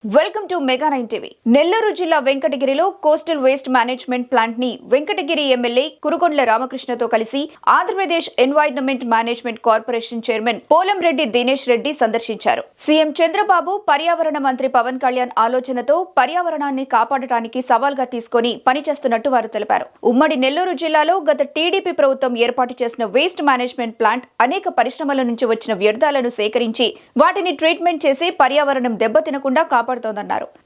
Welcome to mega 9 TV. Nellore జిల్లా వెంకటగిరిలో coastal waste management plant ని వెంకటగిరి ఎమ్మెల్యే కురుగొండ్ల రామకృష్ణతో కలిసి Andhra Pradesh environment management corporation chairman Polamreddy Dinesh Reddy సందర్శించారు. సీఎం చంద్రబాబు పర్యావరణ మంత్రి పవన్ కళ్యాణ్ ఆలోచనతో పర్యావరణాన్ని కాపాడటానికి సవాల్గా తీసుకుని పనిచేస్తున్నట్టు వారు తెలిపారు. ఉమ్మడి నెల్లూరు జిల్లాలో గత టీడీపీ ప్రభుత్వం ఏర్పాటు చేసిన వేస్ట్ మేనేజ్మెంట్ ప్లాంట్ అనేక పరిశ్రమల నుంచి వచ్చిన వ్యర్థాలను సేకరించి వాటిని ట్రీట్మెంట్ చేసి పర్యావరణం దెబ్బతినకుండా కాపాడుతోందన్నారు.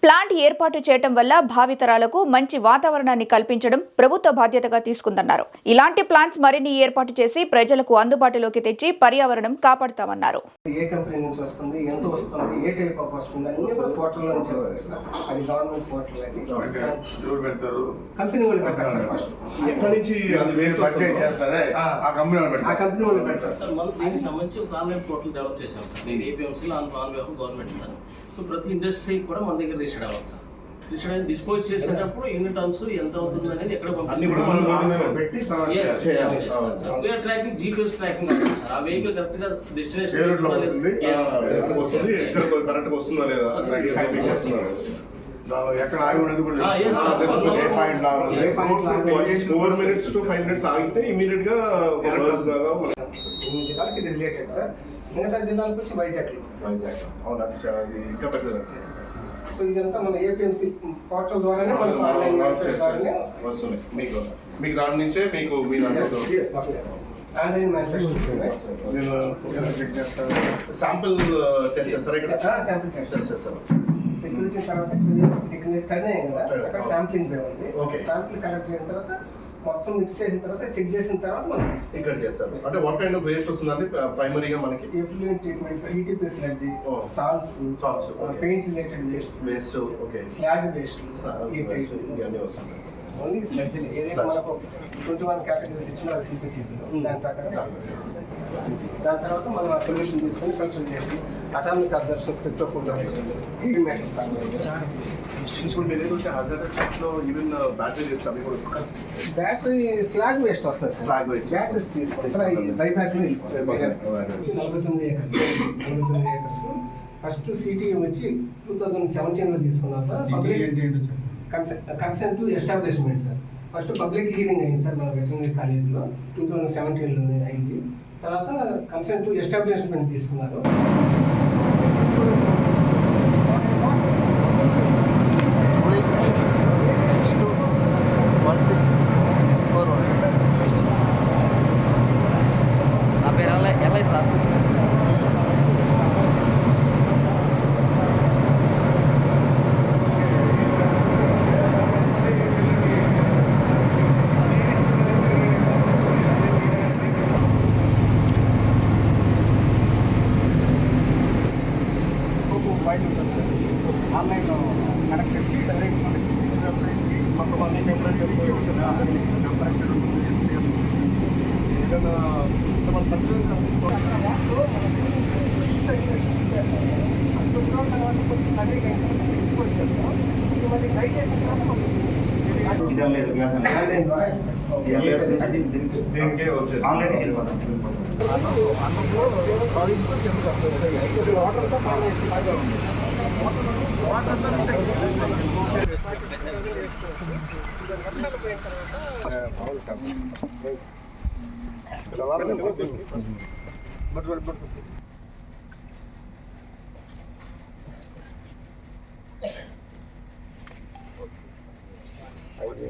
ప్లాంట్ ఏర్పాటు చేయడం వల్ల భావితరాలకు మంచి వాతావరణాన్ని కల్పించడం ప్రభుత్వ బాధ్యతగా తీసుకుందన్నారు. ఇలాంటి ప్లాంట్స్ మరిన్ని ఏర్పాటు చేసి ప్రజలకు అందుబాటులోకి తెచ్చి పర్యావరణం కాపాడుతామన్నారు. ఏ కంపెనీ నుంచి వస్తుంది, ఎంత వస్తుంది, ఏ టైప్ ఆఫ్ వస్తుంది అన్ని పోర్టల్ నుంచి వస్తాయి సార్. అది గవర్నమెంట్ పోర్టల్. అది ఎవరు పెడతారు? కంపెనీ వాళ్ళు పెడతారు సార్. ఫస్ట్ ఎక్కడి నుంచి అది వేస్ట్ పర్చేజ్ చేస్తారే ఆ కంపెనీ వాళ్ళు పెడతారు. ఆ కంపెనీ వాళ్ళు పెడతారు సార్. మనం దీనికి సంబంధించి ఒక ఆన్లైన్ పోర్టల్ డెవలప్ చేసాం సార్. నేను ఏపీఎంసీలో on behalf government sir. So ప్రతి ఇండస్ట్రీ కూడా మన దగ్గర రిజిస్టర్ అవ్వాలి సార్. రిజిస్టర్ అనేది డిస్పోజ్ చేసేటప్పుడు ఎన్ని టన్స్ ఎంత అవుతుంది అనేది ఎక్కడ ట్రాకింగ్ జీపీఎస్ ట్రాకింగ్ అవుతుంది సార్. ఆ వెహికల్ కరెక్ట్ గా డెస్టినేషన్ ఎక్కడ ఆగి ఉన్నది కూడా 4 minutes to 5 minutes ఆగితే ఇమీడియట్ గా జిల్లాలకి ఇది రిలేటెడ్ సార్. మిగతా జిల్లాలకు వచ్చి వైజాగ్. అవునా, అది ఇంకా పెద్దది. సో ఇదంతా మన ఏపీఎంసీ పోర్టల్ ద్వారానే మనకు ఆన్లైన్ వస్తుంది. మీకు దాని నుంచే మీకు మీ ఆన్లైన్ మ్యానుఫ్యాక్చరింగ్ శాంపిల్ టెస్ట్ చేస్తారా? ఇక్కడ శాంపిల్ టెస్ట్ చేస్తారు. సెక్యూరిటీ తర్వాత సెక్యూరిటీ టర్న్ అయ్యాం కదా, అక్కడ శాంప్లింగ్ బే ఉంది. శాంపిల్ కలెక్ట్ చేసిన తర్వాత మొత్తం మిక్స్ చేసిన తర్వాత చెక్ చేసిన తర్వాత మనం ఇక్కడ చేస్తారు. అంటే వాట్ కైండ్ ఆఫ్ వేస్ట్ వస్తుందండి ప్రైమరీగా మనకి? Effluent treatment, ETP sludge, salts, paint related waste, okay, slag waste, ఈ టైప్ ఇవన్నీ వస్తున్నాయి. Only sludge. ఏదైతే మనకు 21 కేటగిరీస్ ఇచ్చిన సిపిసిబిలో దాని ప్రకారం దాని తర్వాత మనం ఆ సొల్యూషన్ తీసుకొని ఫిల్టర్ చేసి అటామిక్ అబ్జర్షన్ ఈ మెటల్స్ ఇప్పుడు మీరు ఏదో హజార్లో ఈవెన్ బ్యాటరీ వేస్ట్ అవి కూడా బ్యాటరీ స్లాగ్ వేస్ట్ వస్తుంది సార్. స్లాగ్ వేస్ట్ బ్యాటరీస్ తీసుకుంటారు బైబ్యాక్లో వెళ్ళిపోతాయి. 49 ఏకర్స్. ఫస్ట్ సిటీ వచ్చి 2017లో తీసుకున్నాం sir. Consent to establishment sir. First public hearing అయింది సార్ మన వెటర్నరీ కాలేజ్లో 2017లో అయింది. తర్వాత కన్సెంట్ టు ఎస్టాబ్లిష్మెంట్ తీసుకున్నారు. ఆన్లైన్లో కనెక్ట్ చేసి డైరెక్ట్ మనకి మొత్తం అన్ని టెంపరేచర్ ఏదైనా దీనికే వచ్చేది ఆన్లైన్ వాటర్తో వాటర్